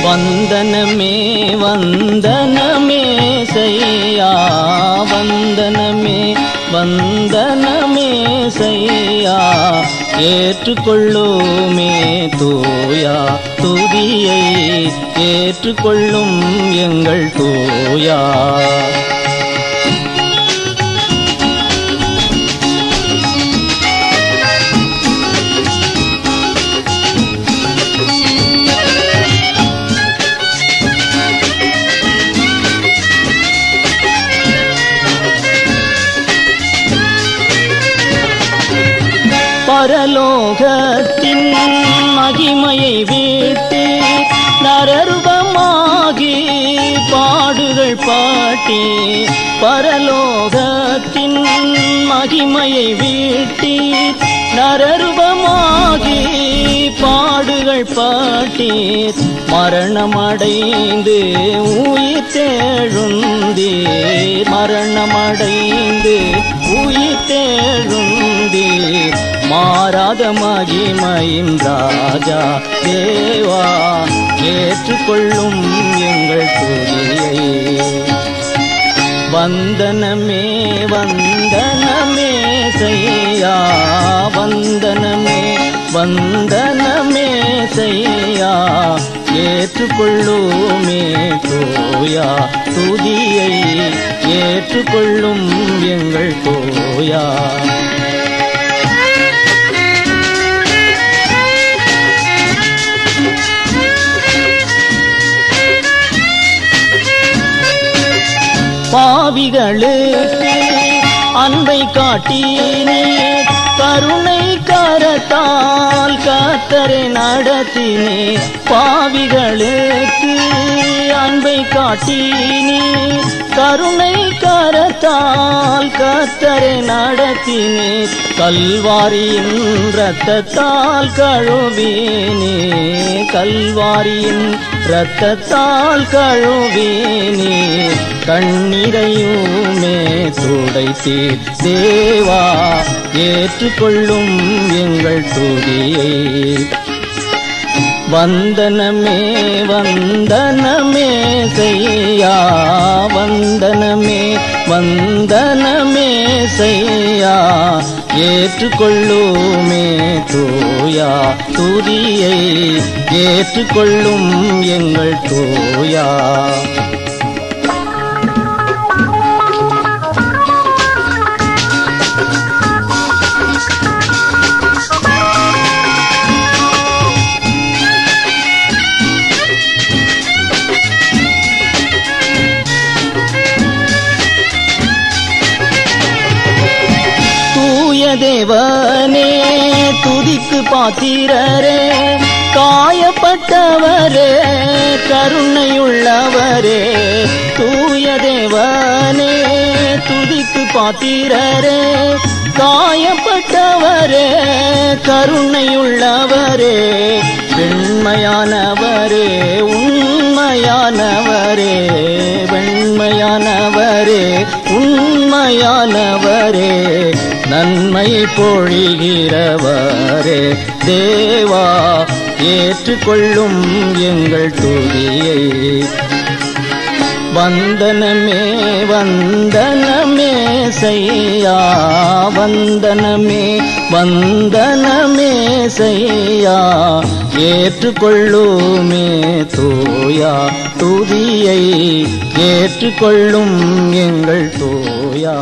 வந்தனமே வந்தனமே செய்யா வந்தனமே வந்தனமே செய்யா ஏற்றுக்கொள்ளுமே தூயா துதியை ஏற்றுக்கொள்ளும் எங்கள் தூயா பரலோகத்தின் மகிமையை விட்டு நரரூபமாகி பாடுகள் பாட்டி பரலோகத்தின் மகிமையை விட்டு நரரூபமாகி பாடுகள் பாட்டி மரணமடைந்து உயிர் தேழுந்தீர் மரணமடைந்து உயிர் தேழுந்தீர் மாறாத மகிமையின் ராஜா தேவா ஏற்றுக்கொள்ளும் எங்கள் துதியை வந்தனமே வந்தனமே செய்யா வந்தனமே வந்தனமே செய்யா ஏற்றுக்கொள்ளுமே தூயா துதியை ஏற்றுக்கொள்ளும் எங்கள் தூயா பாவிகளுக்கு அன்பை காட்டினீர் கருணை கரத்தால் கர்த்தரை நடத்தினீர் பாவிகளுக்கு அன்பை காட்டினீர் கருணை கரத்தால் கர்த்தரை நடத்தினீர் கல்வாரியின் இரத்தத்தால் கழுவினீர் கல்வாரியின் இரத்தத்தால் கழுவினீர் கண்ணீரையுமே துடைத்தீர் தேவா ஏற்றுக்கொள்ளும் எங்கள் துதியை வந்தனமே வந்தனமே செய்யா வந்தனமே வந்தனமே செய்யா ஏற்றுக்கொள்ளுமே தூயா துதியை ஏற்றுக்கொள்ளும் எங்கள் தூயா தேவனே துதிக்கு பாத்திரரே காயப்பட்டவரே கருணையுள்ளவரே தூய தேவனே துதிக்கு பாத்திரரே காயப்பட்டவரே கருணையுள்ளவரே வெண்மையானவரே உண்மையானவரே வெண்மையானவரே உண்மையானவரே நன்மை பொழிகிறவரே தேவா ஏற்றுக்கொள்ளும் எங்கள் துதியை வந்தனமே வந்தனமே செய்யா வந்தனமே வந்தனமே செய்யா ஏற்றுக்கொள்ளுமே தூயா துதியை ஏற்றுக்கொள்ளும் எங்கள் தூயா